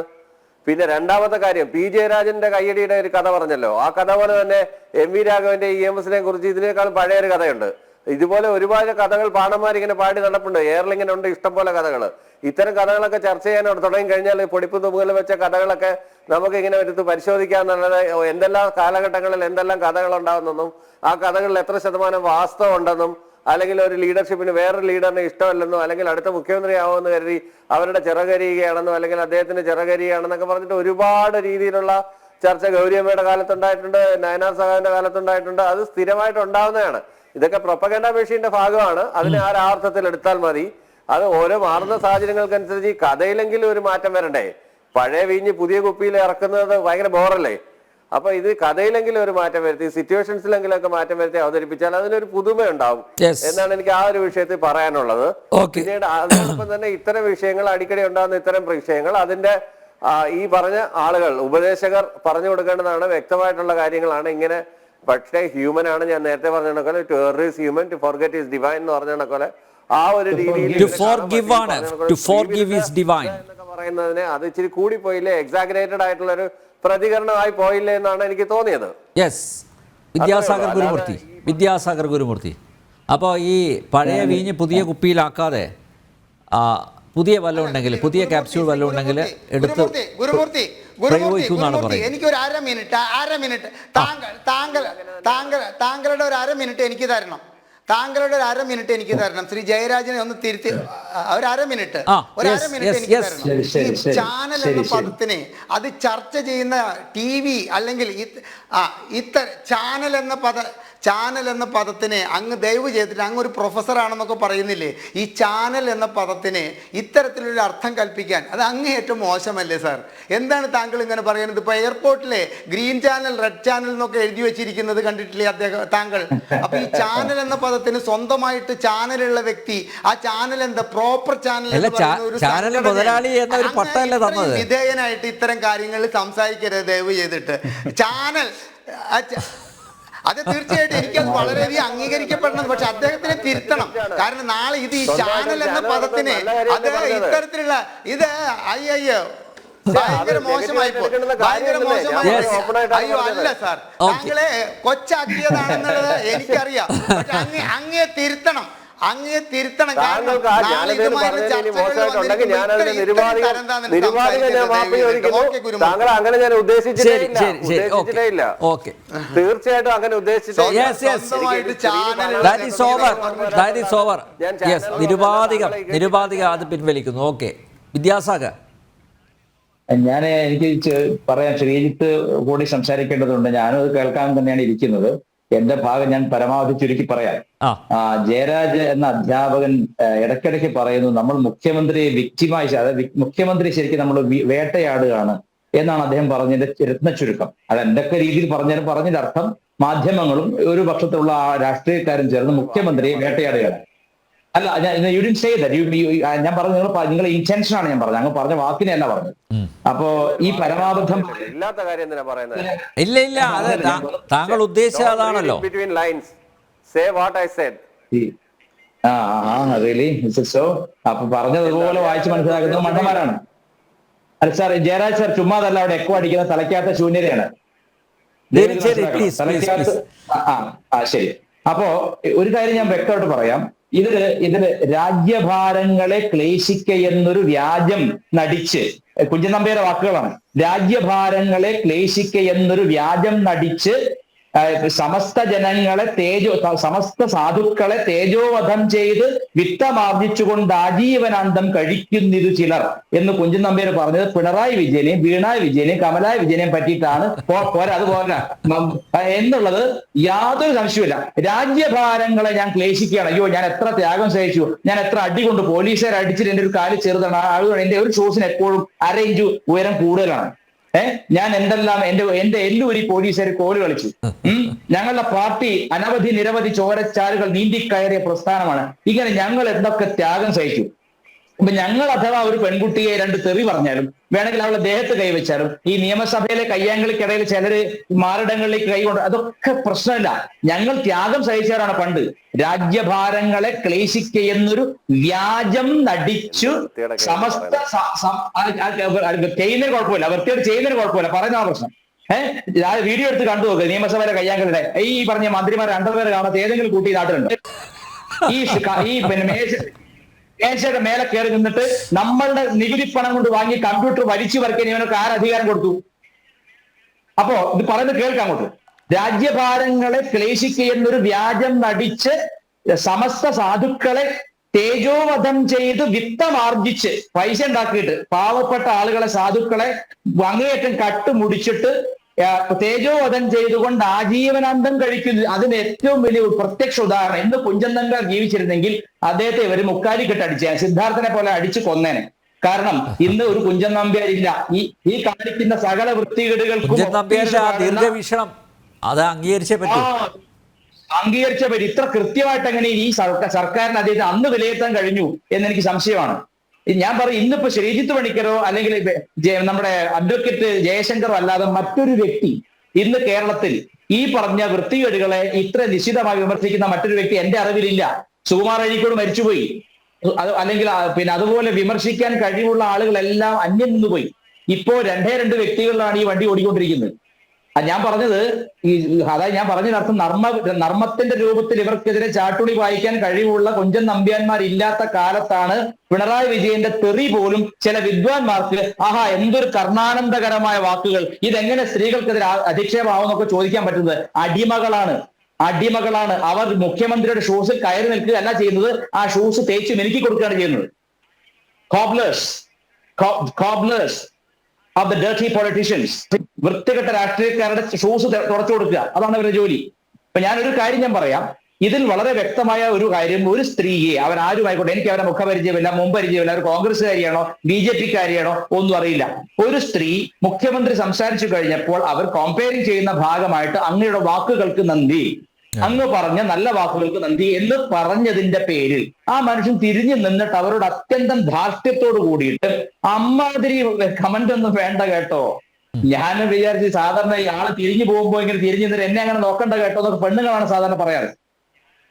പിന്നെ രണ്ടാമത്തെ കാര്യം, പി ജയരാജന്റെ കയ്യടിയുടെ ഒരു കഥ പറഞ്ഞല്ലോ. ആ കഥ പോലെ തന്നെ MV രാഘവന്റെ EMSനെ കുറിച്ച് ഇതിനേക്കാൾ പഴയൊരു കഥയുണ്ട്. ഇതുപോലെ ഒരുപാട് കഥകൾ പാണന്മാരിങ്ങനെ പാടി നടപ്പുണ്ട്. എയർലിങ്ങനെ ഉണ്ട് ഇഷ്ടംപോലെ കഥകൾ. ഇത്തരം കഥകളൊക്കെ ചർച്ച ചെയ്യാൻ തുടങ്ങി കഴിഞ്ഞാൽ പൊടിപ്പ് തുമ്പുകൾ വെച്ച കഥകളൊക്കെ നമുക്ക് ഇങ്ങനെ എടുത്ത് പരിശോധിക്കാന്നുള്ളത്, എന്തെല്ലാം കാലഘട്ടങ്ങളിൽ എന്തെല്ലാം കഥകൾ ഉണ്ടാവുന്നെന്നും ആ കഥകളിൽ എത്ര ശതമാനം വാസ്തവം ഉണ്ടെന്നും അല്ലെങ്കിൽ ഒരു ലീഡർഷിപ്പിന് വേറൊരു ലീഡറിനെ ഇഷ്ടമല്ലെന്നോ അല്ലെങ്കിൽ അടുത്ത മുഖ്യമന്ത്രി ആവുമെന്ന് കരുതി അവരുടെ ചിറകരിയുകയാണെന്നോ അല്ലെങ്കിൽ അദ്ദേഹത്തിന് ചിറകരിയാണെന്നൊക്കെ പറഞ്ഞിട്ട് ഒരുപാട് രീതിയിലുള്ള ചർച്ച ഗൗരിയമ്മയുടെ കാലത്തുണ്ടായിട്ടുണ്ട്, നയനാർ സഹാവിന്റെ കാലത്തുണ്ടായിട്ടുണ്ട്. അത് സ്ഥിരമായിട്ട് ഉണ്ടാവുന്നതാണ്. ഇതൊക്കെ പ്രൊപ്പഗൻഡ മെഷീന്റെ ഭാഗമാണ്. അതിനെ ആ അർത്ഥത്തിൽ എടുത്താൽ മതി. അത് ഓരോ മാറുന്ന സാഹചര്യങ്ങൾക്കനുസരിച്ച് ഈ കഥയിലെങ്കിലും ഒരു മാറ്റം വരണ്ടേ? പഴയ വീഞ്ഞ് പുതിയ കുപ്പിയിൽ ഇറക്കുന്നത് ഭയങ്കര ബോറല്ലേ? അപ്പൊ ഇത് കഥയിലെങ്കിലും ഒരു മാറ്റം വരുത്തി, സിറ്റുവേഷൻസിലെങ്കിലും ഒക്കെ മാറ്റം വരുത്തി അവതരിപ്പിച്ചാൽ അതിനൊരു പുതുമ ഉണ്ടാവും എന്നാണ് എനിക്ക് ആ ഒരു വിഷയത്തിൽ പറയാനുള്ളത്. പിന്നീട് അതോടൊപ്പം തന്നെ ഇത്തരം വിഷയങ്ങൾ അടിക്കടി ഉണ്ടാകുന്ന ഇത്തരം വിഷയങ്ങൾ അതിന്റെ ഈ പറഞ്ഞ ആളുകൾ ഉപദേശകർ പറഞ്ഞു കൊടുക്കേണ്ടതാണ്. വ്യക്തമായിട്ടുള്ള കാര്യങ്ങളാണ്. ഇങ്ങനെ പക്ഷേ ഹ്യൂമൻ ആണ്, ഞാൻ നേരത്തെ പറഞ്ഞ പോലെ to err is human, to forget is divine എന്ന് പറഞ്ഞ പോലെ ആ ഒരു രീതിയിൽ പറയുന്നതിനെ അത് ഇച്ചിരി കൂടി പോയില്ലേ, എക്സാഗറേറ്റഡ് ആയിട്ടുള്ള ഒരു പ്രതികരണമായി പോയില്ലേ എന്നാണ് എനിക്ക് തോന്നിയത്. വിദ്യാസാഗർ ഗുരുമൂർത്തി. അപ്പോൾ ഈ പഴയ വീഞ്ഞ് പുതിയ കുപ്പിയിലാക്കാതെ പുതിയ വല്ലതും ഉണ്ടെങ്കിൽ, പുതിയ ക്യാപ്സ്യൂൾ വല്ലതും ഉണ്ടെങ്കിൽ എടുത്ത് പ്രയോഗിക്കൂ എന്നാണ് പറയുന്നത്. എനിക്കൊരു അരമിനിറ്റ് താങ്കളുടെ ഒരു അരമിനിറ്റ് എനിക്ക് തരണം. താങ്കളുടെ ഒരു അരമിനിറ്റ് എനിക്ക് തരണം. ശ്രീ ജയരാജനെ ഒന്ന് തിരുത്തി ഒരു അരമിനിറ്റ് എനിക്ക് തരണം. ഈ ചാനൽ എന്ന പദത്തിനെ അത് ചർച്ച ചെയ്യുന്ന TV അല്ലെങ്കിൽ ചാനൽ എന്ന പദത്തിനെ അങ്ങ് ദയവ് ചെയ്തിട്ട് അങ്ങ് ഒരു പ്രൊഫസറാണെന്നൊക്കെ പറയുന്നില്ലേ, ഈ ചാനൽ എന്ന പദത്തിനെ ഇത്തരത്തിലൊരു അർത്ഥം കൽപ്പിക്കാൻ അത് അങ്ങേയറ്റം മോശമല്ലേ സാർ? എന്താണ് താങ്കൾ ഇങ്ങനെ പറയുന്നത്? ഇപ്പൊ എയർപോർട്ടിലെ ഗ്രീൻ ചാനൽ, റെഡ് ചാനൽ എന്നൊക്കെ എഴുതി വെച്ചിരിക്കുന്നത് കണ്ടിട്ടില്ലേ താങ്കൾ? അപ്പൊ ഈ ചാനൽ എന്ന പദത്തിന് സ്വന്തമായിട്ട് ചാനലുള്ള വ്യക്തി, ആ ചാനൽ എന്താ പ്രോപ്പർ ചാനൽ വിധേയനായിട്ട് ഇത്തരം കാര്യങ്ങളിൽ സംസാരിക്കരുത് ദയവ് ചെയ്തിട്ട്. ചാനൽ അത് തീർച്ചയായിട്ടും എനിക്കത് വളരെയധികം അംഗീകരിക്കപ്പെടണം. പക്ഷെ അദ്ദേഹത്തിനെ തിരുത്തണം. കാരണം നാളെ ഇത് ഈ ചാനൽ എന്ന പദത്തിന് അത് ഇത്തരത്തിലുള്ള ഇത് ഭയങ്കര മോശമായി അയ്യോ അല്ല സാർ, താങ്കളെ കൊച്ചാക്കിയതാണെന്നുള്ളത് എനിക്കറിയാം. പക്ഷെ അങ്ങേ തിരുത്തണം. തീർച്ചയായിട്ടും അങ്ങനെ നിരുപാധികം അത് പിൻവലിക്കുന്നു. ഓക്കെ, വിദ്യാസാഗർ. എനിക്ക് പറയാൻ ശ്രീജിത്ത് കൂടി സംസാരിക്കേണ്ടതുണ്ട്. ഞാനും അത് കേൾക്കാൻ തന്നെയാണ് ഇരിക്കുന്നത്. എന്റെ ഭാഗം ഞാൻ പരമാവധി ചുരുക്കി പറയാം. ജയരാജ് എന്ന അധ്യാപകൻ ഇടയ്ക്കിടയ്ക്ക് പറയുന്നു നമ്മൾ മുഖ്യമന്ത്രിയെ വിക്ടിമായി, അതായത് മുഖ്യമന്ത്രി ശരിക്കും നമ്മൾ വേട്ടയാടുകയാണ് എന്നാണ് അദ്ദേഹം പറഞ്ഞതിന്റെ രത്ന ചുരുക്കം. അത് എന്തൊക്കെ രീതിയിൽ പറഞ്ഞതിന്റെ അർത്ഥം മാധ്യമങ്ങളും ഒരു പക്ഷത്തുള്ള രാഷ്ട്രീയക്കാരും ചേർന്ന് മുഖ്യമന്ത്രിയെ വേട്ടയാടുകയാണ്. അല്ല, യു ഡിഡ്ന്റ് സേ ദാറ്റ്. ഞാൻ പറഞ്ഞു നിങ്ങളുടെ ഇന്റൻഷൻ ആണ് ഞാൻ പറഞ്ഞത്, അങ്ങ് പറഞ്ഞ വാക്കിനെ അല്ല പറഞ്ഞത്. അപ്പോ ഈ പരമാബദ്ധം ഇല്ലാത്ത കാര്യം എന്തിനാ പറയുന്നത്? ഇല്ല, അത് താങ്കൾ ഉദ്ദേശിച്ചത് അതാണല്ലോ. അപ്പൊ പറഞ്ഞതുപോലെ വായിച്ച് മനസ്സിലാക്കുന്നത് മണ്ടന്മാരാണ്. അല്ല സാർ, ജയരാജ് സാർ ചുമ്മാതല്ല അവിടെ എക്കോ അടിക്കുന്ന തലയ്ക്കാത്ത ശൂന്യതയാണ്. ശരി. അപ്പോ ഒരു കാര്യം ഞാൻ വ്യക്തമായിട്ട് പറയാം. ഇതില് രാജ്യഭാരങ്ങളെ ക്ലേശിക്ക എന്നൊരു വ്യാജം നടിച്ച്, കുഞ്ചൻ നമ്പ്യാരുടെ വാക്കുകളാണ്, രാജ്യഭാരങ്ങളെ ക്ലേശിക്ക എന്നൊരു വ്യാജം നടിച്ച് സമസ്ത ജനങ്ങളെ സമസ്ത സാധുക്കളെ തേജോവധം ചെയ്ത് വിത്തമാർജിച്ചുകൊണ്ട് ആജീവനാന്തം കഴിക്കുന്നിരു ചിലർ എന്ന് കുഞ്ചൻ നമ്പ്യാർ പറഞ്ഞത് പിണറായി വിജയനെയും വീണായി വിജയനെയും കമലായി വിജയനെയും പറ്റിയിട്ടാണ്. അതുപോലെ എന്നുള്ളത് യാതൊരു സംശയമില്ല. രാജ്യഭാരങ്ങളെ ഞാൻ ക്ലേശിക്കുകയാണ്. അയ്യോ, ഞാൻ എത്ര ത്യാഗം സഹിച്ചു, ഞാൻ എത്ര അടി കൊണ്ട് പോലീസുകാർ അടിച്ചിട്ട് എന്റെ ഒരു കാല് ചെറുതാണ്, എന്റെ ഒരു ഷൂസിന് എപ്പോഴും 1.5 ഇഞ്ച് ഉയരം കൂടുതലാണ്. ഞാൻ എന്തെല്ലാം എന്റെ എല്ലൂരി പോലീസുകാർ കോല് കളിച്ചു. ഞങ്ങളുടെ പാർട്ടി നിരവധി ചോരച്ചാലുകൾ നീന്തിക്കയറിയ പ്രസ്ഥാനമാണ്. ഇങ്ങനെ ഞങ്ങൾ എന്തൊക്കെ ത്യാഗം സഹിച്ചു. അപ്പൊ ഞങ്ങൾ അഥവാ ഒരു പെൺകുട്ടിയെ 2 തെറി പറഞ്ഞാലും വേണമെങ്കിൽ അവളെ ദേഹത്ത് കൈവച്ചാലും ഈ നിയമസഭയിലെ കയ്യാങ്കളിക്കിടയിൽ ചിലര് മാറിടങ്ങളിലേക്ക് കൈകൊണ്ട് അതൊക്കെ പ്രശ്നമില്ല. ഞങ്ങൾ ത്യാഗം സഹിച്ചവരാണ് പണ്ട്. രാജ്യഭാരങ്ങളെ ക്ലേശിക്ക എന്നൊരു വ്യാജം നടിച്ചു സമസ്ത ചെയ്യുന്നതിന് കുഴപ്പമില്ല, വൃത്തിയോട് ചെയ്യുന്നതിന് കുഴപ്പമില്ല, പറയുന്നതാണ് പ്രശ്നം. വീഡിയോ എടുത്ത് കണ്ടു നോക്കുക. നിയമസഭയിലെ കയ്യാങ്കളുടെ ഈ പറഞ്ഞ മന്ത്രിമാർ 2 പേര് കാണാത്ത ഏതെങ്കിലും കൂട്ടി നാട്ടിലുണ്ട്? ഈ മേശയുടെ മേലെ കയറി നിന്നിട്ട് നമ്മളുടെ നികുതി പണം കൊണ്ട് വാങ്ങി കമ്പ്യൂട്ടർ വലിച്ചു വരയ്ക്കാൻ ഇവനൊക്കെ ആരധികാരം കൊടുത്തു? അപ്പോ ഇത് പറയുന്നത് കേൾക്കാൻ അങ്ങോട്ട്. രാജ്യഭാരങ്ങളെ ക്ലേശിക്ക എന്നൊരു വ്യാജം നടിച്ച് സമസ്ത സാധുക്കളെ തേജോവധം ചെയ്ത് വിത്തമാർജിച്ച് പൈസ ഉണ്ടാക്കിയിട്ട് പാവപ്പെട്ട ആളുകളെ, സാധുക്കളെ അങ്ങേയറ്റം കട്ടുമുടിച്ചിട്ട് തേജോവധം ചെയ്തുകൊണ്ട് ആജീവനാന്തം കഴിക്കുന്നു. അതിന് ഏറ്റവും വലിയ പ്രത്യക്ഷ ഉദാഹരണം, ഇന്ന് കുഞ്ചൻ നമ്പ്യാർ ജീവിച്ചിരുന്നെങ്കിൽ അദ്ദേഹത്തെ ഇവര് മുക്കാലിക്കെട്ട് അടിച്ച സിദ്ധാർത്ഥനെ പോലെ അടിച്ചു കൊന്നേനെ. കാരണം ഇന്ന് ഒരു കുഞ്ചൻ നമ്പ്യാർ ഇല്ല. ഈ കാണിക്കുന്ന സകല വൃത്തികേടുകൾക്കും ദീർഘവീക്ഷണം അത് അംഗീകരിച്ചേ പറ്റൂ. ഇത്ര കൃത്യമായിട്ട് എങ്ങനെ ഈ സർക്കാരിന് അദ്ദേഹത്തെ അന്ന് വിലയിരുത്താൻ കഴിഞ്ഞു എന്നെനിക്ക് സംശയമാണ്. ഞാൻ പറയും, ഇന്നിപ്പോ ശ്രീജിത്ത് പണിക്കരോ അല്ലെങ്കിൽ നമ്മുടെ അഡ്വക്കേറ്റ് ജയശങ്കറോ അല്ലാതെ മറ്റൊരു വ്യക്തി ഇന്ന് കേരളത്തിൽ ഈ പറഞ്ഞ വൃത്തികേടുകളെ ഇത്ര നിശ്ചിതമായി വിമർശിക്കുന്ന മറ്റൊരു വ്യക്തി എന്റെ അറിവിലില്ല. സുകുമാർ അഴീക്കോട് മരിച്ചുപോയി. അല്ലെങ്കിൽ അതുപോലെ വിമർശിക്കാൻ കഴിവുള്ള ആളുകളെല്ലാം അന്യം നിന്നുപോയി. ഇപ്പോ 2 വ്യക്തികളിലാണ് ഈ വണ്ടി ഓടിക്കൊണ്ടിരിക്കുന്നത്. ഞാൻ പറഞ്ഞത് അതായത് ഞാൻ പറഞ്ഞതിനർത്ഥം നർമ്മത്തിന്റെ രൂപത്തിൽ ഇവർക്കെതിരെ ചാട്ടുളി വായിക്കാൻ കഴിവുള്ള കൊഞ്ചൻ നമ്പ്യാന്മാർ ഇല്ലാത്ത കാലത്താണ് പിണറായി വിജയന്റെ തെറി പോലും ചില വിദ്വാൻമാർക്ക് ആഹാ എന്തൊരു കർണാനന്ദകരമായ വാക്കുകൾ, ഇതെങ്ങനെ സ്ത്രീകൾക്കെതിരെ അധിക്ഷേപമാവുന്നൊക്കെ ചോദിക്കാൻ പറ്റുന്നത്. അടിമകളാണ് അവർ. മുഖ്യമന്ത്രിയുടെ ഷൂസിൽ കയറി നിൽക്കുക അല്ല ചെയ്യുന്നത്, ആ ഷൂസ് തേച്ച് മെരുക്കി കൊടുക്കുകയാണ് ചെയ്യുന്നത്. Cobblers of the dirty politicians, വൃത്തികെട്ട രാഷ്ട്രീയക്കാരുടെ ഷൂസ് തുടച്ചു കൊടുക്കുക, അതാണ് അവരുടെ ജോലി. ഇപ്പൊ ഞാനൊരു കാര്യം ഞാൻ പറയാം, ഇതിൽ വളരെ വ്യക്തമായ ഒരു കാര്യം, ഒരു സ്ത്രീയെ അവരാരുമായിക്കോട്ടെ, എനിക്ക് അവരുടെ മുഖപരിചയമില്ല, മുമ്പരിചയമില്ല, അവർ കോൺഗ്രസ്സുകാരിയാണോ BJP-കാരിയാണോ ഒന്നും അറിയില്ല, ഒരു സ്ത്രീ മുഖ്യമന്ത്രി സംസാരിച്ചു കഴിഞ്ഞപ്പോൾ അവർ കമ്പയറിംഗ് ചെയ്യുന്ന ഭാഗമായിട്ട് അങ്ങയുടെ വാക്കുകൾക്ക് നന്ദി, അങ്ങ് പറഞ്ഞ നല്ല വാക്കുകൾക്ക് നന്ദി എന്ന് പറഞ്ഞതിന്റെ പേരിൽ ആ മനുഷ്യൻ തിരിഞ്ഞു നിന്നിട്ട് അവരോട് അത്യന്തം ധാർഷ്ട്യത്തോട് കൂടിയിട്ട് അമ്മാതിരി കമന്റ് ഒന്നും വേണ്ട കേട്ടോ. ഞാൻ വിചാരിച്ച് സാധാരണ ഈ ആള് തിരിഞ്ഞു പോകുമ്പോ ഇങ്ങനെ തിരിഞ്ഞു നിന്നിട്ട് എന്നെ അങ്ങനെ നോക്കണ്ട കേട്ടോ എന്നൊക്കെ പെണ്ണുങ്ങളാണ് സാധാരണ പറയാറ്.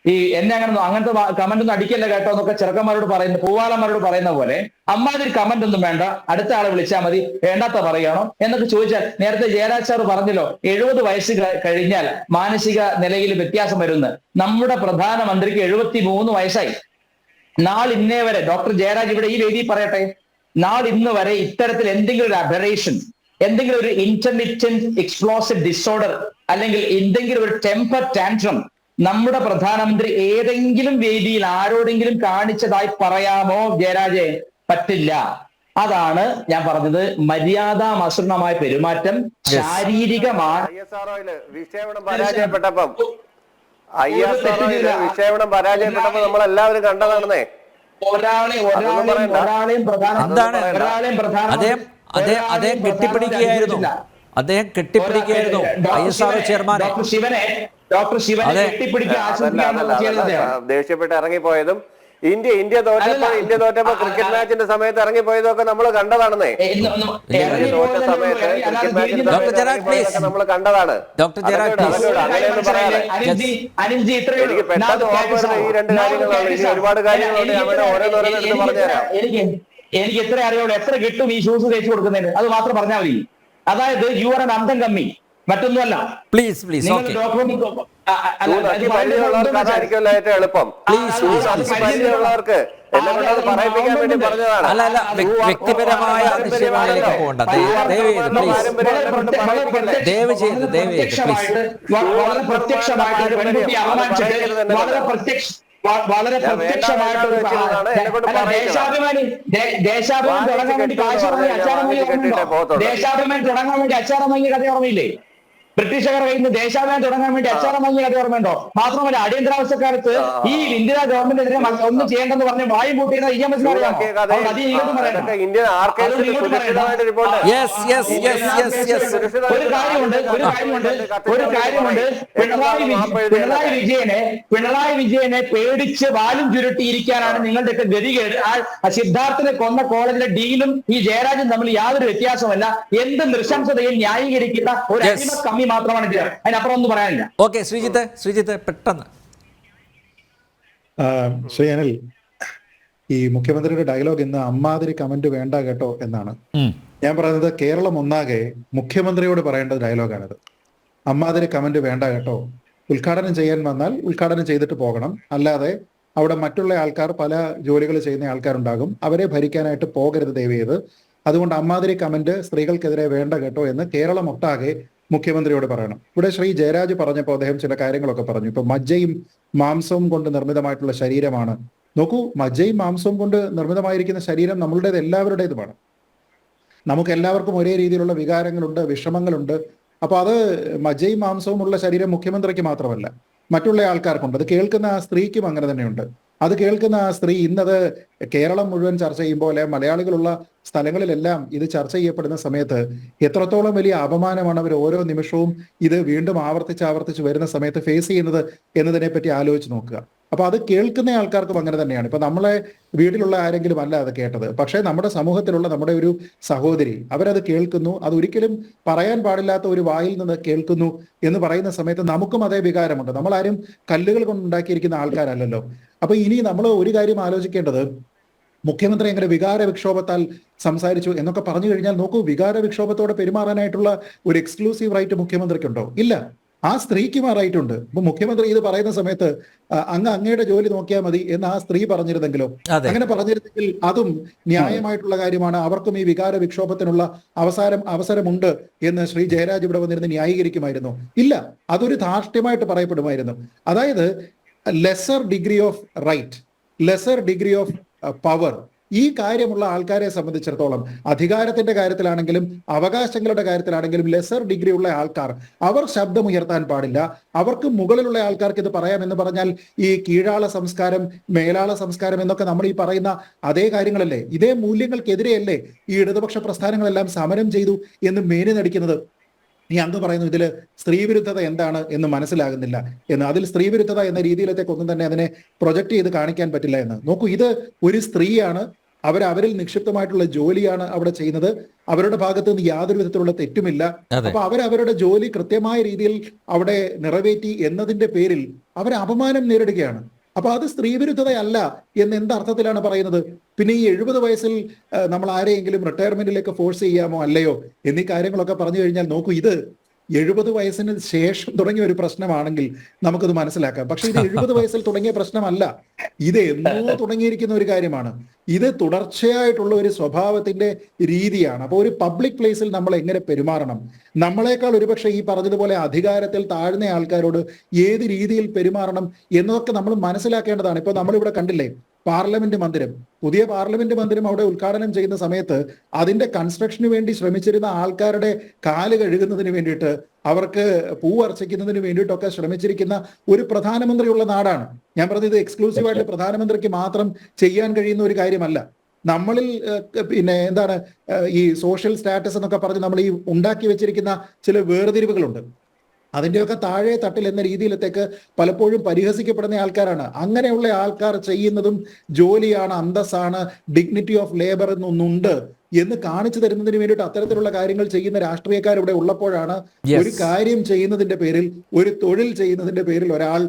ഈ എന്നെ അങ്ങനത്തെ കമന്റ് ഒന്നും അടിക്കല്ല കേട്ടോ എന്നൊക്കെ ചെറുക്കന്മാരോട് പറയുന്ന, പൂവാളന്മാരോട് പറയുന്ന പോലെ അമ്മാതിരി കമന്റ് ഒന്നും വേണ്ട, അടുത്ത ആളെ വിളിച്ചാൽ മതി, വേണ്ടാത്ത പറയുകയാണോ എന്നൊക്കെ ചോദിച്ചാൽ, നേരത്തെ ജയരാജ് സാർ പറഞ്ഞല്ലോ 70 വയസ്സ് കഴിഞ്ഞാൽ മാനസിക നിലയിൽ വ്യത്യാസം വരുന്നു. നമ്മുടെ പ്രധാനമന്ത്രിക്ക് 73 വയസ്സായി. നാളിന്നേ വരെ ഡോക്ടർ ജയരാജ് ഇവിടെ ഈ വേദിയിൽ പറയട്ടെ, നാളിന്ന് വരെ ഇത്തരത്തിൽ എന്തെങ്കിലും ഒരു അബറേഷൻ, എന്തെങ്കിലും ഒരു ഇന്റർമിറ്റന്റ് എക്സ്പ്ലോസീവ് ഡിസോർഡർ അല്ലെങ്കിൽ എന്തെങ്കിലും ഒരു ടെമ്പർ ടാൻട്രം നമ്മുടെ പ്രധാനമന്ത്രി ഏതെങ്കിലും വേദിയിൽ ആരോടെങ്കിലും കാണിച്ചതായി പറയാമോ ജയരാജെ? പറ്റില്ല. അതാണ് ഞാൻ പറഞ്ഞത്, മര്യാദാമസൃണമായ പെരുമാറ്റം, ശാരീരികമാണ്. വിക്ഷേപണം പരാജയപ്പെട്ടപ്പം വിക്ഷേപണം പരാജയപ്പെട്ടപ്പോ നമ്മളെല്ലാവരും കണ്ടതാണെന്നേ. ഒരാളെയും അദ്ദേഹം കെട്ടിപ്പിടിക്കുകയായിരുന്നു, അദ്ദേഹം കെട്ടിപ്പിടിക്കുകയായിരുന്നു ISRO ചെയർമാനെ. ഡോക്ടർ ശിവനെ ദേഷ്യപ്പെട്ട് ഇറങ്ങിപ്പോയതും ഇന്ത്യ തോറ്റപ്പോ ക്രിക്കറ്റ് മാച്ചിന്റെ സമയത്ത് ഇറങ്ങിപ്പോയതും ഒക്കെ നമ്മൾ കണ്ടതാണെന്നേ. തോറ്റ സമയത്ത് ക്രിക്കറ്റ് മാച്ചിന്റെ നമ്മൾ കണ്ടതാണ്. എനിക്ക് പെട്ടെന്ന് ഓർമ്മ വരുന്ന ഈ 2 കാര്യങ്ങളാണ്. ഇനി ഒരുപാട് കാര്യങ്ങളുണ്ട്, അവിടെ ഓരോന്നോരോന്നെടുത്ത് പറഞ്ഞുതരാം. എനിക്ക് എത്ര അറിയുള്ളൂ, എത്ര കിട്ടും ഈ ഷൂസ് തേച്ച് കൊടുക്കുന്നതിന്, അത് മാത്രം പറഞ്ഞാൽ മതി. അതായത് യു ആർ an അന്തം കമ്മി, മറ്റൊന്നുമല്ല. പ്ലീസ് എളുപ്പം പറയിപ്പിക്കാൻ വേണ്ടി പറഞ്ഞതാണ്. അല്ല, വ്യക്തിപരമായ വിഷയങ്ങളിലേക്ക് പോകണ്ട, ദയവ് ചെയ്ത് വളരെ പ്രത്യക്ഷമായിട്ട് ദേശാഭിമാനി തുടങ്ങാൻ വേണ്ടി കാശ് വാങ്ങി അച്ചാരം വാങ്ങിയ കഥ ഓർമ്മയില്ലേ? ബ്രിട്ടീഷുകാർ കയ്യിൽ നിന്ന് ദേശാഭിമാനി തുടങ്ങാൻ വേണ്ടി അച്ചാരം വാങ്ങിയ കഥ ഓർമ്മയുണ്ടോ? മാത്രമല്ല അടിയന്തരാവസ്ഥക്കാലത്ത് ഈ ഇന്ദിരാ ഗവൺമെന്റിനെതിരെ ഒന്നും ചെയ്യേണ്ടെന്ന് പറഞ്ഞ് വായും കൂട്ടിയിരുന്ന EMS പിണറായി വിജയനെ പേടിച്ച് വാലും ചുരുട്ടിയിരിക്കാനാണ് നിങ്ങളുടെയൊക്കെ ഗതികേട്. ആ സിദ്ധാർത്ഥിനെ കൊന്ന കോളേജിലെ ഡീനും ഈ ജയരാജും തമ്മിൽ യാതൊരു വ്യത്യാസമല്ല. എന്ത് നൃശംസതയും ന്യായീകരിക്കുന്ന ഒരു അടിമ കമ്മി മാത്രമാണ് ഇത്, അതിനപ്പുറം ഒന്നും പറയാനില്ല. ഓക്കെ, ശ്രീജിത്ത് പെട്ടെന്ന്. ശ്രീ അനിൽ, ഈ മുഖ്യമന്ത്രിയുടെ ഡയലോഗ് ഇന്ന് അമ്മാതിരി കമന്റ് വേണ്ട കേട്ടോ എന്നാണ്. ഞാൻ പറയുന്നത് കേരളം ഒന്നാകെ മുഖ്യമന്ത്രിയോട് പറയേണ്ട ഡയലോഗാണിത്. അമ്മാതിരി കമന്റ് വേണ്ട കേട്ടോ. ഉദ്ഘാടനം ചെയ്യാൻ വന്നാൽ ഉദ്ഘാടനം ചെയ്തിട്ട് പോകണം, അല്ലാതെ അവിടെ മറ്റുള്ള ആൾക്കാർ, പല ജോലികൾ ചെയ്യുന്ന ആൾക്കാരുണ്ടാകും, അവരെ ഭരിക്കാനായിട്ട് പോകരുത് ദയവേത്. അതുകൊണ്ട് അമ്മാതിരി കമന്റ് സ്ത്രീകൾക്കെതിരെ വേണ്ട കേട്ടോ എന്ന് കേരളം ഒട്ടാകെ മുഖ്യമന്ത്രിയോട് പറയണം. ഇവിടെ ശ്രീ ജയരാജ് പറഞ്ഞപ്പോൾ അദ്ദേഹം ചില കാര്യങ്ങളൊക്കെ പറഞ്ഞു. ഇപ്പൊ മജ്ജയും മാംസവും കൊണ്ട് നിർമ്മിതമായിട്ടുള്ള ശരീരമാണ്. നോക്കൂ, മജ്ജയും മാംസവും കൊണ്ട് നിർമ്മിതമായിരിക്കുന്ന ശരീരം നമ്മളുടേത് എല്ലാവരുടേതുമാണ്. നമുക്ക് എല്ലാവർക്കും ഒരേ രീതിയിലുള്ള വികാരങ്ങളുണ്ട്, വിഷമങ്ങളുണ്ട്. അപ്പൊ അത് മജ്ജയും മാംസവും ഉള്ള ശരീരം മുഖ്യമന്ത്രിക്ക് മാത്രമല്ല, മറ്റുള്ള ആൾക്കാർക്കുണ്ട്. അത് കേൾക്കുന്ന ആ സ്ത്രീക്കും അങ്ങനെ തന്നെയുണ്ട്. അത് കേൾക്കുന്ന ആ സ്ത്രീ ഇന്നത് കേരളം മുഴുവൻ ചർച്ച ചെയ്യുമ്പോൾ, അല്ലെ മലയാളികളുള്ള സ്ഥലങ്ങളിലെല്ലാം ഇത് ചർച്ച ചെയ്യപ്പെടുന്ന സമയത്ത് എത്രത്തോളം വലിയ അപമാനമാണ് അവർ ഓരോ നിമിഷവും ഇത് വീണ്ടും ആവർത്തിച്ച് വരുന്ന സമയത്ത് ഫേസ് ചെയ്യുന്നത് എന്നതിനെ പറ്റി ആലോചിച്ച് നോക്കുക. അപ്പൊ അത് കേൾക്കുന്ന ആൾക്കാർക്കും അങ്ങനെ തന്നെയാണ്. ഇപ്പൊ നമ്മളെ വീട്ടിലുള്ള ആരെങ്കിലും അല്ല അത് കേട്ടത്, പക്ഷേ നമ്മുടെ സമൂഹത്തിലുള്ള നമ്മുടെ ഒരു സഹോദരി അവരത് കേൾക്കുന്നു. അത് ഒരിക്കലും പറയാൻ പാടില്ലാത്ത ഒരു വായിൽ നിന്ന് കേൾക്കുന്നു എന്ന് പറയുന്ന സമയത്ത് നമുക്കും അതേ വികാരമുണ്ട്. നമ്മളാരും കല്ലുകൾ കൊണ്ടുണ്ടാക്കിയിരിക്കുന്ന ആൾക്കാരല്ലല്ലോ. അപ്പൊ ഇനി നമ്മൾ ഒരു കാര്യം ആലോചിക്കേണ്ടത്, മുഖ്യമന്ത്രി എങ്ങനെ വികാര വിക്ഷോഭത്താൽ സംസാരിച്ചു എന്നൊക്കെ പറഞ്ഞു കഴിഞ്ഞാൽ നോക്കൂ, വികാര വിക്ഷോഭത്തോടെ പെരുമാറാനായിട്ടുള്ള ഒരു എക്സ്ക്ലൂസീവ് റൈറ്റ് മുഖ്യമന്ത്രിക്കുണ്ടോ? ഇല്ല, ആ സ്ത്രീക്കും ആ റൈറ്റ് ഉണ്ട്. ഇപ്പൊ മുഖ്യമന്ത്രി ഇത് പറയുന്ന സമയത്ത് അങ്ങയുടെ ജോലി നോക്കിയാൽ മതി എന്ന് ആ സ്ത്രീ പറഞ്ഞിരുന്നെങ്കിലോ? അങ്ങനെ പറഞ്ഞിരുന്നെങ്കിൽ അതും ന്യായമായിട്ടുള്ള കാര്യമാണ്. അവർക്കും ഈ വികാര വിക്ഷോഭത്തിനുള്ള അവസരമുണ്ട് എന്ന് ശ്രീ ജയരാജ് ഇവിടെ വന്നിരുന്ന് ന്യായീകരിക്കുമായിരുന്നു? ഇല്ല, അതൊരു ധാർഷ്ട്യമായിട്ട് പറയപ്പെടുമായിരുന്നു. അതായത് lesser degree of right, lesser degree of power, ഈ കാര്യമുള്ള ആൾക്കാരെ സംബന്ധിച്ചിടത്തോളം അധികാരത്തിന്റെ കാര്യത്തിലാണെങ്കിലും അവകാശങ്ങളുടെ കാര്യത്തിലാണെങ്കിലും ലെസർ ഡിഗ്രി ഉള്ള ആൾക്കാർ അവർ ശബ്ദമുയർത്താൻ പാടില്ല. അവർക്ക് മുകളിലുള്ള ആൾക്കാർക്ക് ഇത് പറയാമെന്ന് പറഞ്ഞാൽ ഈ കീഴാള സംസ്കാരം, മേലാള സംസ്കാരം എന്നൊക്കെ നമ്മൾ ഈ പറയുന്ന അതേ കാര്യങ്ങളല്ലേ, ഇതേ മൂല്യങ്ങൾക്കെതിരെയല്ലേ ഈ ഇടതുപക്ഷ പ്രസ്ഥാനങ്ങളെല്ലാം സമരം ചെയ്തു എന്ന് മേനി നടിക്കുന്നത്? നീ അങ്ങ് പറയുന്നു ഇതിൽ സ്ത്രീവിരുദ്ധത എന്താണ് എന്ന് മനസ്സിലാകുന്നില്ല എന്ന്. അതിൽ സ്ത്രീവിരുദ്ധത എന്ന രീതിയിലത്തേക്ക് ഒന്നും തന്നെ അതിനെ പ്രൊജക്ട് ചെയ്ത് കാണിക്കാൻ പറ്റില്ല എന്ന്. നോക്കൂ, ഇത് ഒരു സ്ത്രീയാണ്, അവരിൽ നിക്ഷിപ്തമായിട്ടുള്ള ജോലിയാണ് അവിടെ ചെയ്യുന്നത്. അവരുടെ ഭാഗത്ത് നിന്ന് യാതൊരു വിധത്തിലുള്ള തെറ്റുമില്ല. അപ്പൊ അവരവരുടെ ജോലി കൃത്യമായ രീതിയിൽ അവിടെ നിറവേറ്റി എന്നതിന്റെ പേരിൽ അവർ അപമാനം നേരിടുകയാണ്. അപ്പൊ അത് സ്ത്രീവിരുദ്ധതയല്ല എന്ന് എന്തർത്ഥത്തിലാണ് പറയുന്നത്? പിന്നെ ഈ 70 വയസ്സിൽ നമ്മൾ ആരെയെങ്കിലും റിട്ടയർമെന്റിലേക്ക് ഫോഴ്സ് ചെയ്യാമോ അല്ലയോ എന്നീ കാര്യങ്ങളൊക്കെ പറഞ്ഞു കഴിഞ്ഞാൽ നോക്കൂ, ഇത് 70 വയസ്സിന് ശേഷം തുടങ്ങിയ ഒരു പ്രശ്നമാണെങ്കിൽ നമുക്കത് മനസ്സിലാക്കാം. പക്ഷെ ഇത് 70 വയസ്സിൽ തുടങ്ങിയ പ്രശ്നമല്ല, ഇത് എന്നോ തുടങ്ങിയിരിക്കുന്ന ഒരു കാര്യമാണ്. ഇത് തുടർച്ചയായിട്ടുള്ള ഒരു സ്വഭാവത്തിന്റെ രീതിയാണ്. അപ്പോൾ ഒരു പബ്ലിക് പ്ലേസിൽ നമ്മൾ എങ്ങനെ പെരുമാറണം, നമ്മളെക്കാൾ ഒരുപക്ഷെ ഈ പറഞ്ഞതുപോലെ അധികാരത്തിൽ താഴ്ന്ന ആൾക്കാരോട് ഏത് രീതിയിൽ പെരുമാറണം എന്നതൊക്കെ നമ്മൾ മനസ്സിലാക്കേണ്ടതാണ്. ഇപ്പൊ നമ്മളിവിടെ കണ്ടില്ലേ പാർലമെന്റ് മന്ദിരം, പുതിയ പാർലമെന്റ് മന്ദിരം അവിടെ ഉദ്ഘാടനം ചെയ്യുന്ന സമയത്ത് അതിന്റെ കൺസ്ട്രക്ഷന് വേണ്ടി ശ്രമിച്ചിരുന്ന ആൾക്കാരുടെ കാല് കഴുകുന്നതിന് വേണ്ടിയിട്ട്, അവർക്ക് പൂവർച്ചിക്കുന്നതിന് വേണ്ടിയിട്ടൊക്കെ ശ്രമിച്ചിരിക്കുന്ന ഒരു പ്രധാനമന്ത്രിയുള്ള നാടാണ്. ഞാൻ പറഞ്ഞത് എക്സ്ക്ലൂസീവായിട്ട് പ്രധാനമന്ത്രിക്ക് മാത്രം ചെയ്യാൻ കഴിയുന്ന ഒരു കാര്യമല്ല. നമ്മളിൽ പിന്നെ എന്താണ് ഈ സോഷ്യൽ സ്റ്റാറ്റസ് എന്നൊക്കെ പറഞ്ഞ് നമ്മൾ ഈ ഉണ്ടാക്കി വെച്ചിരിക്കുന്ന ചില വേർതിരിവുകളുണ്ട്. അതിൻ്റെയൊക്കെ താഴെ തട്ടിൽ എന്ന രീതിയിലത്തേക്ക് പലപ്പോഴും പരിഹസിക്കപ്പെടുന്ന ആൾക്കാരാണ്. അങ്ങനെയുള്ള ആൾക്കാർ ചെയ്യുന്നതും ജോലിയാണ്, അന്തസ്സാണ്, ഡിഗ്നിറ്റി ഓഫ് ലേബർ എന്നൊന്നുണ്ട് എന്ന് കാണിച്ചു തരുന്നതിന് വേണ്ടിയിട്ട് അത്തരത്തിലുള്ള കാര്യങ്ങൾ ചെയ്യുന്ന രാഷ്ട്രീയക്കാർ ഇവിടെ ഉള്ളപ്പോഴാണ് ഒരു കാര്യം ചെയ്യുന്നതിന്റെ പേരിൽ, ഒരു തൊഴിൽ ചെയ്യുന്നതിന്റെ പേരിൽ ഒരാൾ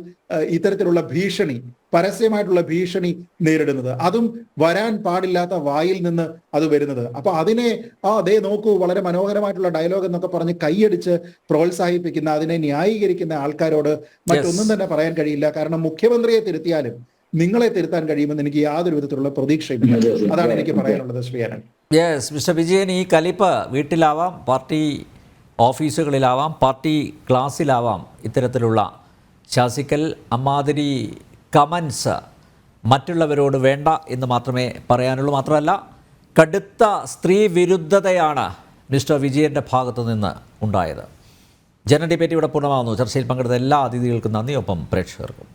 ഇത്തരത്തിലുള്ള ഭീഷണി, പരസ്യമായിട്ടുള്ള ഭീഷണി നേരിടുന്നത്. അതും വരാൻ പാടില്ലാത്ത വായിൽ നിന്ന് അത് വരുന്നത്. അപ്പൊ അതിനെ അതേ നോക്കൂ, വളരെ മനോഹരമായിട്ടുള്ള ഡയലോഗ് എന്നൊക്കെ പറഞ്ഞ് കൈയടിച്ച് പ്രോത്സാഹിപ്പിക്കുന്ന, അതിനെ ന്യായീകരിക്കുന്ന ആൾക്കാരോട് മറ്റൊന്നും തന്നെ പറയാൻ കഴിയില്ല. കാരണം മുഖ്യമന്ത്രിയെ തിരുത്തിയാലും നിങ്ങളെ തിരുത്താൻ കഴിയുമെന്ന് എനിക്ക് യാതൊരു വിധത്തിലുള്ള പ്രതീക്ഷയില്ല. അതാണ് എനിക്ക് പറയാനുള്ളത് ശ്രീ അനൻ. യെസ് മിസ്റ്റർ വിജയൻ, ഈ കലിപ്പ് വീട്ടിലാവാം, പാർട്ടി ഓഫീസുകളിലാവാം, പാർട്ടി ക്ലാസ്സിലാവാം, ഇത്തരത്തിലുള്ള ശാസിക്കൽ, അമ്മാതിരി കമൻസ് മറ്റുള്ളവരോട് വേണ്ട എന്ന് മാത്രമേ പറയാനുള്ളൂ. മാത്രമല്ല, കടുത്ത സ്ത്രീ വിരുദ്ധതയാണ് മിസ്റ്റർ വിജയൻ്റെ ഭാഗത്തു നിന്ന് ഉണ്ടായത്. ജനറൽ ഡിബേറ്റ് ഇവിടെ പൂർണ്ണമാകുന്നു. ചർച്ചയിൽ പങ്കെടുത്ത എല്ലാ അതിഥികൾക്കും നന്ദി, ഒപ്പം പ്രേക്ഷകർക്കും.